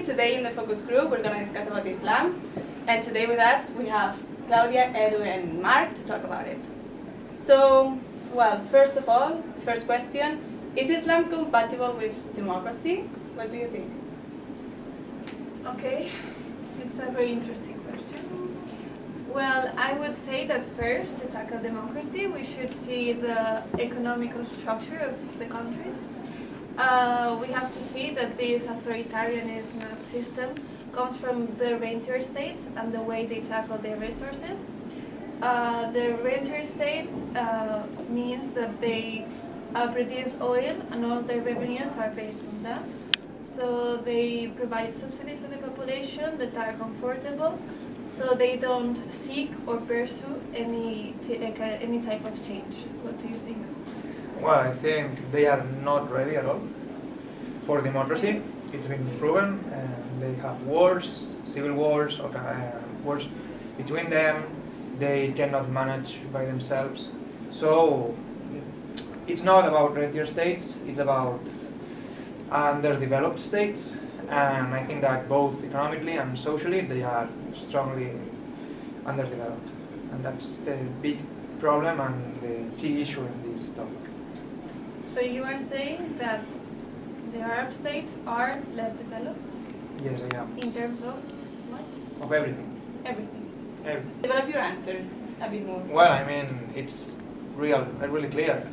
Today in the focus group we're going to discuss about Islam, and today with us we have Claudia, Edu and Marc to talk about it. So, well, first of all, first question, is Islam compatible with democracy? What do you think? Okay, it's a very interesting question. Well, I would say that first, to tackle democracy, we should see the economical structure of the countries. We have to see that this authoritarianism system comes from the rentier states and the way they tackle their resources. The rentier states means that they produce oil and all their revenues are based on that. So they provide subsidies to the population that are comfortable, so they don't seek or pursue any type of change. What do you think? Well, I think they are not ready at all for democracy. It's been proven. They have wars, civil wars, or wars between them. They cannot manage by themselves. So it's not about rentier states, it's about underdeveloped states. And I think that both economically and socially they are strongly underdeveloped. And that's the big problem and the key issue in this topic. So you are saying that the Arab states are less developed? Yes, I am. In terms of what? Of everything. Everything. Everything. Develop your answer a bit more. Well, I mean, it's really clear.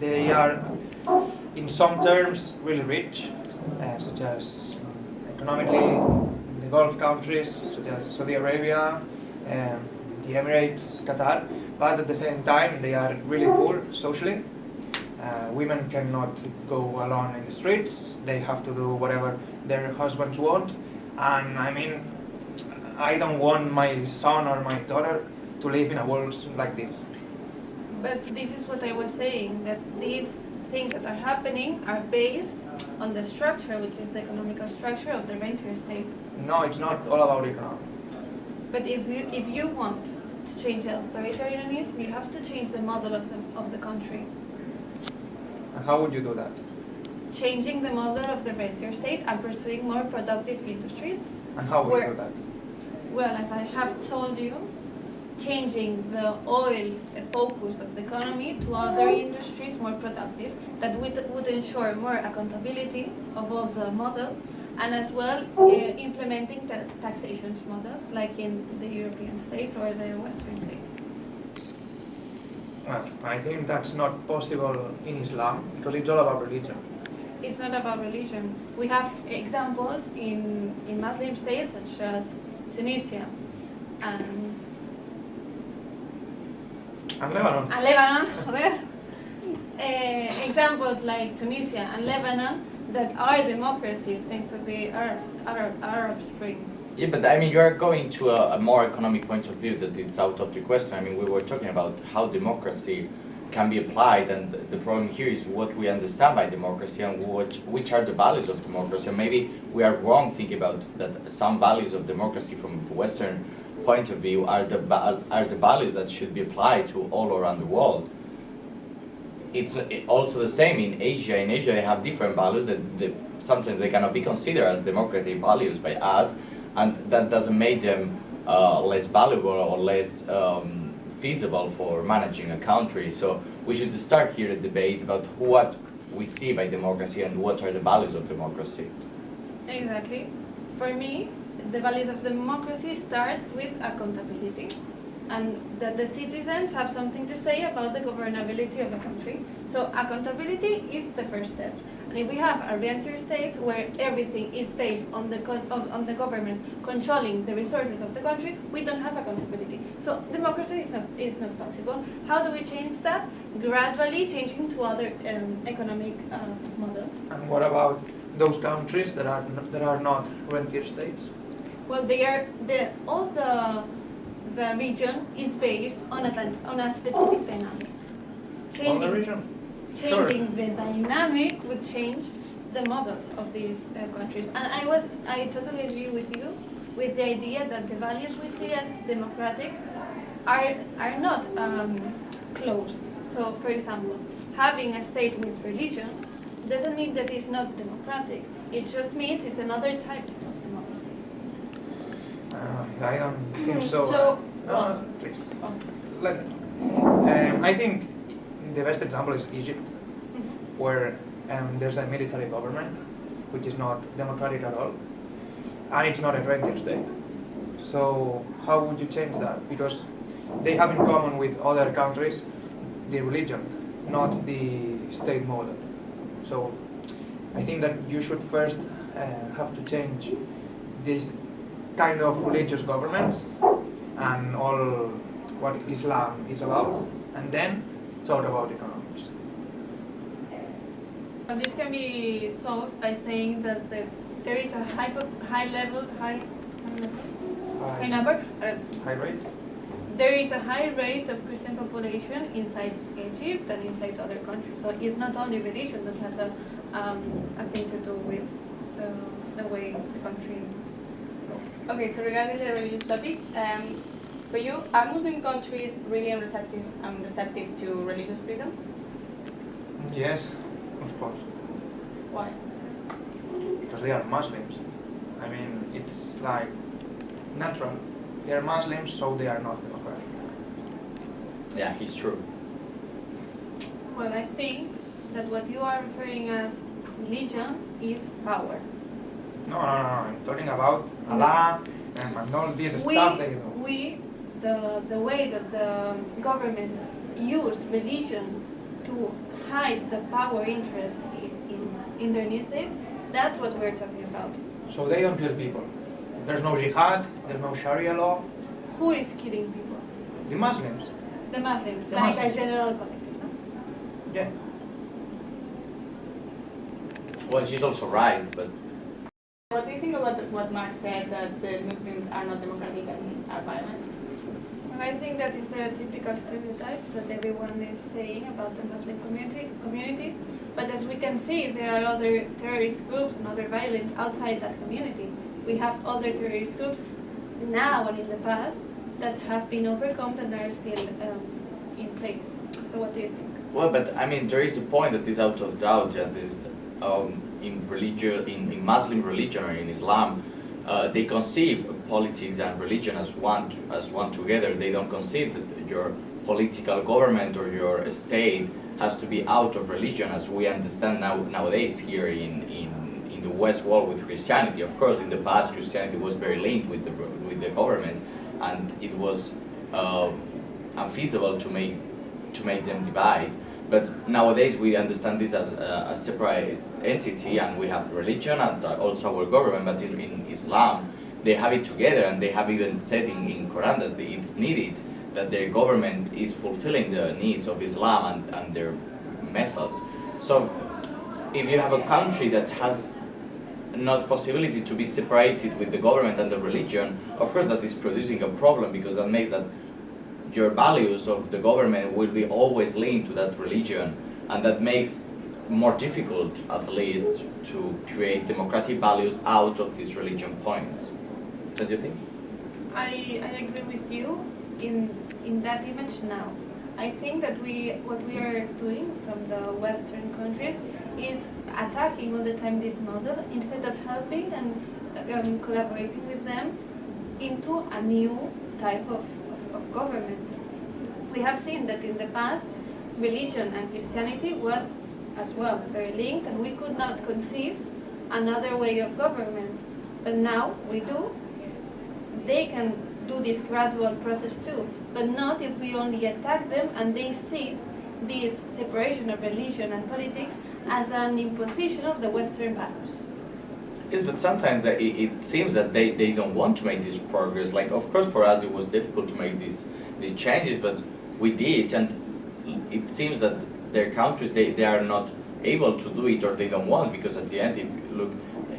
They are, in some terms, really rich, such as economically, the Gulf countries, such as Saudi Arabia, the Emirates, Qatar, but at the same time, they are really poor socially. Women cannot go alone in the streets, they have to do whatever their husbands want, and I mean, I don't want my son or my daughter to live in a world like this. But this is what I was saying, that these things that are happening are based on the structure, which is the economical structure of the rentier state. No, it's not all about economics. But if you want to change the authoritarianism, you have to change the model of the country. And how would you do that? Changing the model of the rentier state and pursuing more productive industries. And how would you do that? Well, as I have told you, changing the oil focus of the economy to other industries more productive that would ensure more accountability of all the model, and as well implementing the taxation models like in the European states or the Western states. Well, I think that's not possible in Islam because it's all about religion. It's not about religion. We have examples in Muslim states such as Tunisia and Lebanon. And Lebanon, examples like Tunisia and Lebanon that are democracies thanks to the Arab Spring. Yeah, but I mean, you are going to a more economic point of view that it's out of the question. I mean, we were talking about how democracy can be applied, and the problem here is what we understand by democracy and which are the values of democracy. And maybe we are wrong thinking about that some values of democracy from a Western point of view are the values that should be applied to all around the world. It's also the same in Asia. In Asia, they have different values that sometimes they cannot be considered as democratic values by us, and that doesn't make them less valuable or less feasible for managing a country. So we should start here a debate about what we see by democracy and what are the values of democracy. Exactly. For me, the values of democracy starts with accountability, and that the citizens have something to say about the governability of the country. So accountability is the first step. And if we have a rentier state where everything is based on the government controlling the resources of the country, we don't have accountability. So democracy is not possible. How do we change that? Gradually changing to other economic models. And what about those countries that are not rentier states? Well, all the region is based on a specific dynamic. All the region? Changing the dynamic would change the models of these countries. And I totally agree with you with the idea that the values we see as democratic are not closed. So, for example, having a state with religion doesn't mean that it's not democratic. It just means it's another type of democracy. I don't think so. So, Please. Oh. I think the best example is Egypt, where there's a military government, which is not democratic at all, and it's not a rentier state. So how would you change that? Because they have in common with other countries the religion, not the state model. So I think that you should first have to change this kind of religious governments and all what Islam is about, and then talk about economics. And this can be solved by saying that there is a high number. High rate? There is a high rate of Christian population inside Egypt and inside other countries. So it's not only religion that has a thing to do with the way the country goes. Okay, so regarding the religious topic, for you, are Muslim countries really receptive to religious freedom? Yes, of course. Why? Because they are Muslims. I mean, it's like natural. They are Muslims, so they are not democratic. Yeah, it's true. Well, I think that what you are referring as religion is power. No. I'm talking about Allah and all this stuff they do. The way that the governments use religion to hide the power interest underneath it, that's what we're talking about. So they don't kill people. There's no jihad, there's no Sharia law. Who is killing people? The Muslims. The Muslims, The like Muslims. a general collective, no? Yes. Well, she's also right, but What do you think about what Marc said, that the Muslims are not democratic and are violent? Well, I think that is a typical stereotype that everyone is saying about the Muslim community. But as we can see, there are other terrorist groups and other violence outside that community. We have other terrorist groups now and in the past that have been overcome and are still in place. So what do you think? well, but I mean, there is a point that is out of doubt that is in religion, in Muslim religion or in Islam, they conceive politics and religion as one together. They don't conceive that your political government or your state has to be out of religion, as we understand nowadays here in the West world with Christianity. Of course, in the past, Christianity was very linked with the government, and it was unfeasible to make them divide. But nowadays we understand this as a separate entity, and we have religion and also our government. But in Islam, they have it together, and they have even said in Quran that it's needed that their government is fulfilling the needs of Islam and their methods. So if you have a country that has not possibility to be separated with the government and the religion, of course that is producing a problem, because that makes that your values of the government will be always linked to that religion, and that makes more difficult, at least, to create democratic values out of these religion points. Don't you think? I agree with you in that image now. I think that what we are doing from the Western countries is attacking all the time this model instead of helping and collaborating with them into a new type of government. We have seen that in the past, religion and Christianity was as well very linked, and we could not conceive another way of government. But now we do. They can do this gradual process too, but not if we only attack them and they see this separation of religion and politics as an imposition of the Western values. Yes, but sometimes it seems that they don't want to make this progress. Like, of course, for us it was difficult to make these changes, but we did, and it seems that their countries, they are not able to do it, or they don't want, because at the end, if you look,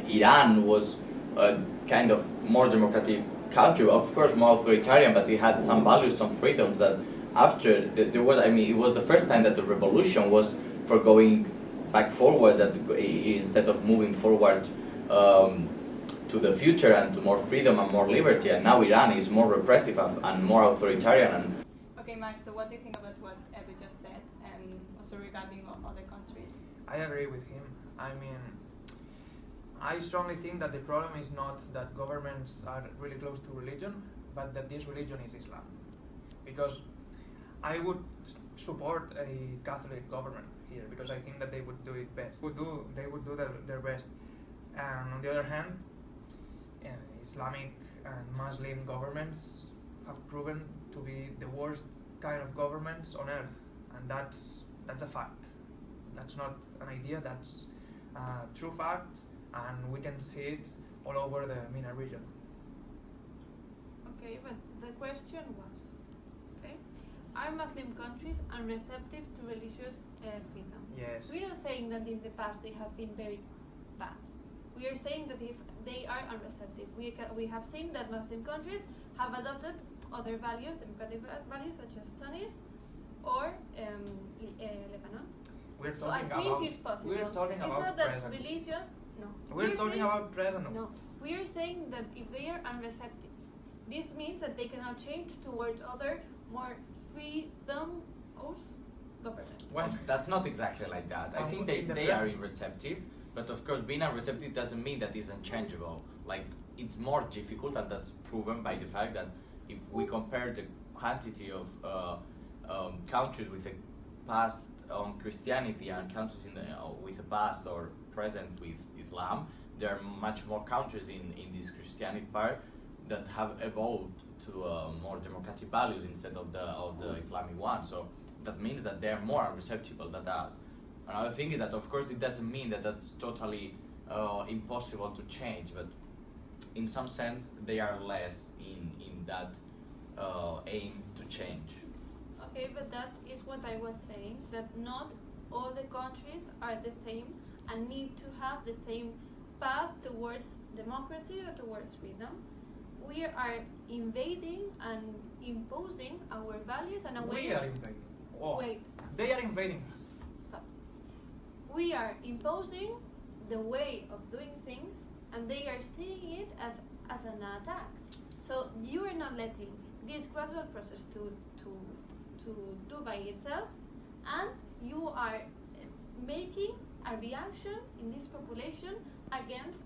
Iran was a kind of more democratic country, of course more authoritarian, but it had some values, some freedoms that after there was, I mean, it was the first time that the revolution was for going back forward, that instead of moving forward to the future and to more freedom and more liberty, and now Iran is more repressive and more authoritarian. And Okay, Marc, so what do you think about what Edu just said, and also regarding other countries? I agree with him. I mean, I strongly think that the problem is not that governments are really close to religion, but that this religion is Islam. Because I would support a Catholic government here, because I think that they would do it best. They would do their best. And on the other hand, Islamic and Muslim governments have proven to be the worst kind of governments on earth, and that's a fact. That's not an idea, that's a true fact, and we can see it all over the MENA region. Okay, but the question was, okay, are Muslim countries unreceptive to religious freedom? Yes. We are saying that in the past they have been very bad. We are saying that if they are unreceptive, we have seen that Muslim countries have adopted other values, democratic values such as Tunis or Lebanon. We're So a talking change about, is possible. we're talking it's about not that present. religion. No. We're talking saying, about present. No. We are saying that if they are unreceptive, this means that they cannot change towards other more freedom government. Well, That's not exactly like that. I think they in the are present- receptive, but of course being unreceptive doesn't mean that it's unchangeable. Like, it's more difficult, and that's proven by the fact that if we compare the quantity of countries with a past on Christianity and countries with a past or present with Islam, there are much more countries in this Christianic part that have evolved to more democratic values instead of the Islamic one. So that means that they are more receptible than us. Another thing is that, of course, it doesn't mean that that's totally impossible to change, but in some sense they are less in that aim to change. Okay, but that is what I was saying, that not all the countries are the same and need to have the same path towards democracy or towards freedom. We are invading and imposing our values and a way. we are invading. Oh, Wait. They are invading us. Stop. We are imposing the way of doing things, and they are seeing it as an attack. So you are not letting this gradual process to do by itself, and you are making a reaction in this population against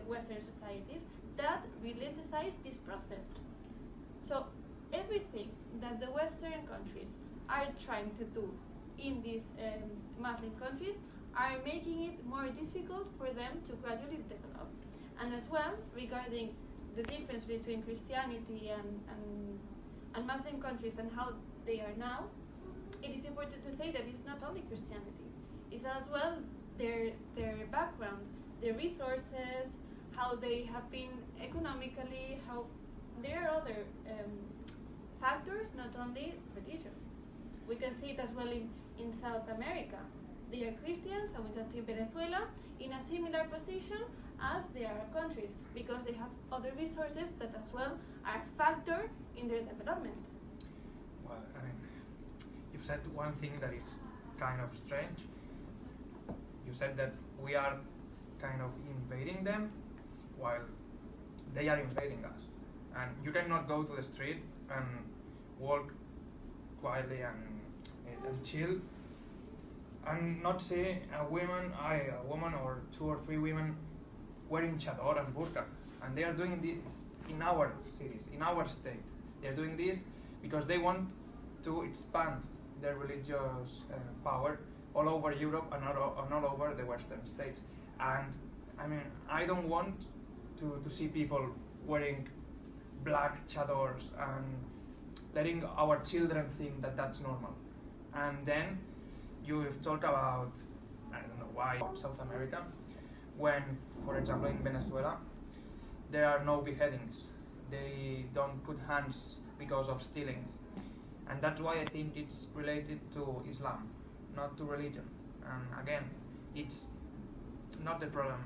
Western societies that religionize this process. So everything that the Western countries are trying to do in these Muslim countries are making it more difficult for them to gradually develop. And as well, regarding the difference between Christianity and Muslim countries and how they are now, it is important to say that it's not only Christianity. It's as well their background, their resources, how they have been economically, how there are other factors, not only religion. We can see it as well in South America. They are Christians, and we can see Venezuela in a similar position as the Arab countries, because they have other resources that as well are a factor in their development. Well, I mean, you've said one thing that is kind of strange. You said that we are kind of invading them while they are invading us. And you cannot go to the street and walk quietly and chill and not see a woman or 2 or 3 women wearing chador and burqa. And they are doing this in our cities, in our state. They are doing this because they want to expand their religious power all over Europe and all over the Western states. And I mean, I don't want to see people wearing black chadors and letting our children think that that's normal. And then you've talked about, I don't know why, South America, when, for example, in Venezuela, there are no beheadings. They don't put hands because of stealing. And that's why I think it's related to Islam, not to religion. And again, it's not the problem.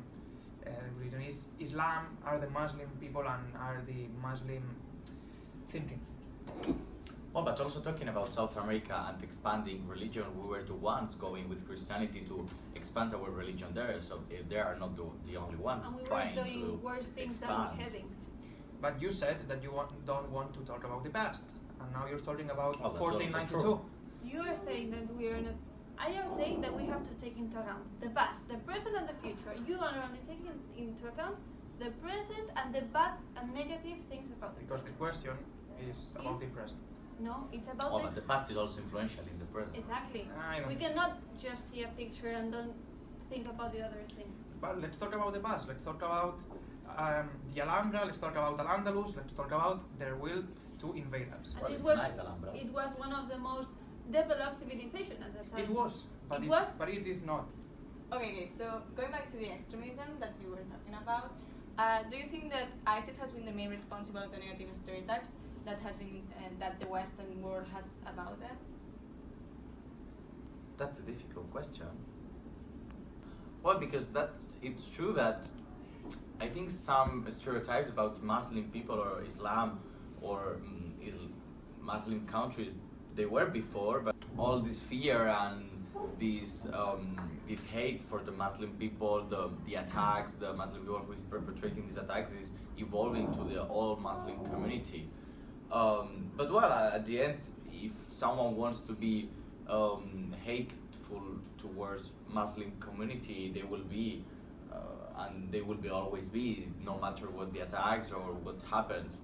Religion is Islam, are the Muslim people and are the Muslim thinking. Well, but also talking about South America and expanding religion, we were the ones going with Christianity to expand our religion there, so they are not the only ones And we were trying to doing worse things than expand. beheadings. But you said that you don't want to talk about the past, and now you're talking about Oh, that's also 1492. true. You are saying that we are not I am saying that we have to take into account the past, the present, and the future. You are only taking into account the present and the bad and negative things about the Because the question is about the present. No, it's about Oh, but the past is also influential in the present. Exactly. I don't We think cannot just see a picture and don't think about the other things. But let's talk about the past. Let's talk about the Alhambra. Let's talk about Al-Andalus. Let's talk about their will to invade us. And Well, it it's was nice, Alhambra. it was one of the most developed civilizations at that time. It was, but It was? but it is not. Okay, so going back to the extremism that you were talking about, do you think that ISIS has been the main responsible of the negative stereotypes that has been that the Western world has about them? That's a difficult question. Well, because it's true that I think some stereotypes about Muslim people or Islam or Muslim countries, they were before, but all this fear and this hate for the Muslim people, the attacks, the Muslim people who is perpetrating these attacks is evolving to the all Muslim community. But well, at the end, if someone wants to be hateful towards Muslim community, they will be, and they will be always be, no matter what the attacks or what happens.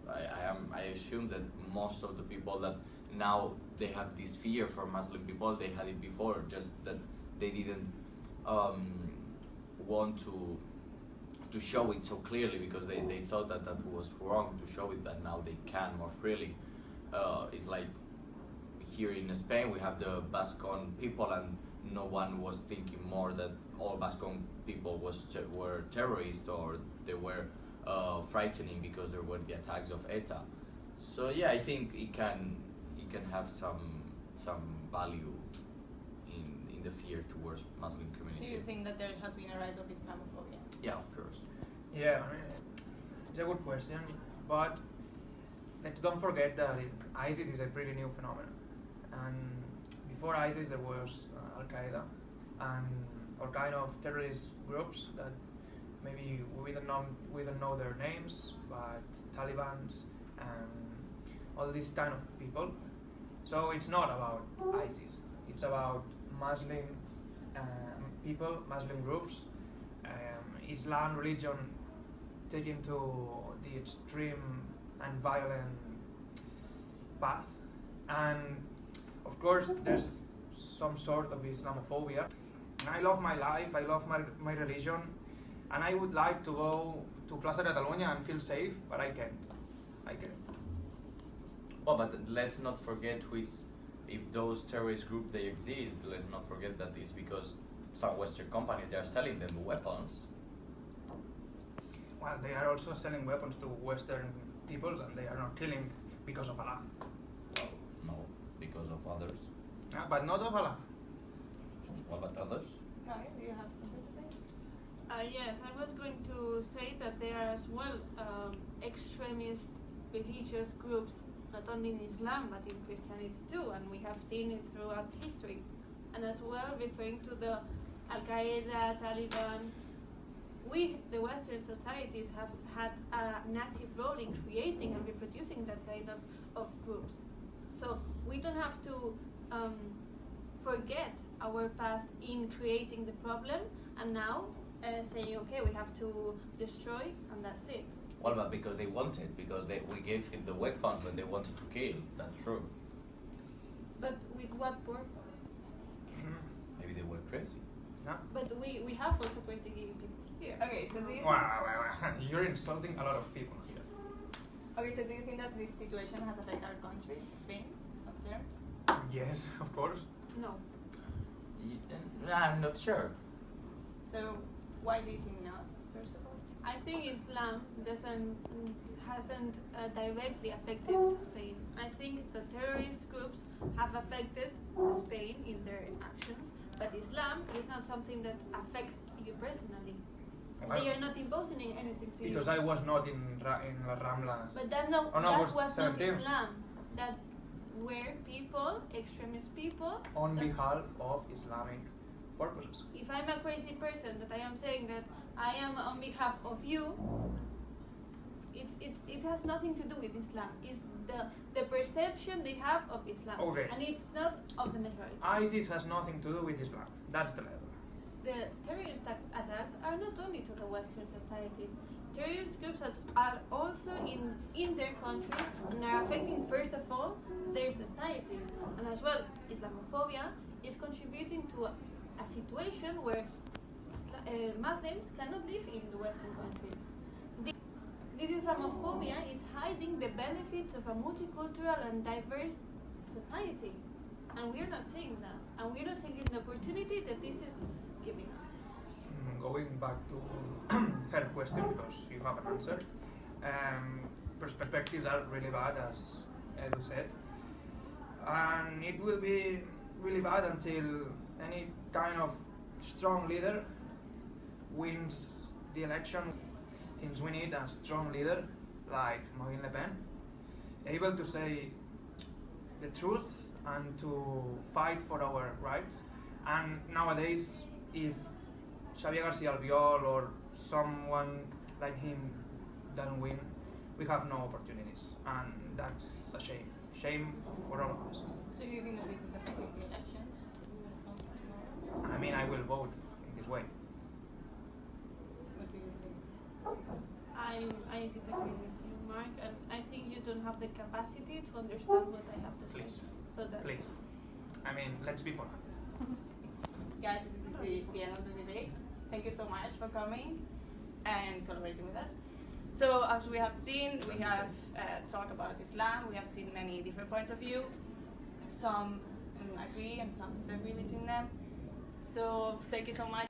I assume that most of the people that now they have this fear for Muslim people, they had it before, just that they didn't want to show it so clearly because they thought that was wrong to show it, that now they can more freely. It's like here in Spain we have the Basque people, and no one was thinking more that all Basque people were terrorists or they were frightening because there were the attacks of ETA. So yeah, I think it can have some value in the fear towards Muslim community. So you think that there has been a rise of Islamophobia? Yeah, of course. Yeah, I mean, it's a good question, but let's don't forget that ISIS is a pretty new phenomenon. And before ISIS, there was Al Qaeda and all kind of terrorist groups that maybe we don't know their names, but Taliban's and all these kind of people. So it's not about ISIS. It's about Muslim people, Muslim groups, Islam religion taken to the extreme and violent path. And of course, there's some sort of Islamophobia. And I love my life, I love my religion, and I would like to go to Plaza Catalunya and feel safe, but I can't. Well, but let's not forget if those terrorist groups they exist, let's not forget that it's because some Western companies they are selling them weapons. Well, they are also selling weapons to Western people, and they are not killing because of Allah. Well, no, because of others. But not of Allah. What about others? Marc, do you have something to say? Yes, I was going to say that there are as well extremist religious groups, not only in Islam but in Christianity too, and we have seen it throughout history. And as well, referring to the Al Qaeda, Taliban, we, the Western societies, have had an active role in creating and reproducing that kind of groups. So we don't have to forget our past in creating the problem and now saying, okay, we have to destroy and that's it. Well, but because they wanted, because we gave him the weapons when they wanted to kill. That's true. But with what purpose? Maybe they were crazy. No? But we have also persecuted people here. Okay, so do you think, Wow. You're insulting a lot of people here. okay, so do you think that this situation has affected our country, Spain, in some terms? Yes, of course. No. I'm not sure. So why do you think not, first of all? I think Islam hasn't directly affected Spain. I think the terrorist groups have affected Spain in their actions, but Islam is not something that affects you personally. They are not imposing anything to you. Because I was not in La Rambla. But that no, Oh, no, that was was not 17th. Islam. That were people, extremist people. On that- behalf of Islamic purposes. If I'm a crazy person that I am saying that I am on behalf of you, it has nothing to do with Islam. It's the perception they have of Islam, Okay. and it's not of the majority. ISIS has nothing to do with Islam. That's the level. The terrorist attacks are not only to the Western societies. Terrorist groups that are also in their countries and are affecting, first of all, their societies. And as well, Islamophobia is contributing to a situation where Muslims cannot live in the Western countries. This Islamophobia is hiding the benefits of a multicultural and diverse society. And we're not seeing that. And we're not taking the opportunity that this is giving us. Going back to her question, because you have an answer, perspectives are really bad, as Edu said. And it will be really bad until any kind of strong leader wins the election, since we need a strong leader like Marine Le Pen, able to say the truth and to fight for our rights. And nowadays, if Xavier Garcia Albiol or someone like him doesn't win, we have no opportunities, and that's a shame. Shame for all of us. So you think that this is affecting the elections? I mean, I will vote in this way. What do you think? I disagree with you, Mark, and I think you don't have the capacity to understand what I have to Please. say. So that's Please. I mean, let's be polite. Guys, this is the end of the debate. Thank you so much for coming and collaborating with us. So as we have seen, we have talked about Islam. We have seen many different points of view. Some agree and some disagree between them. So thank you so much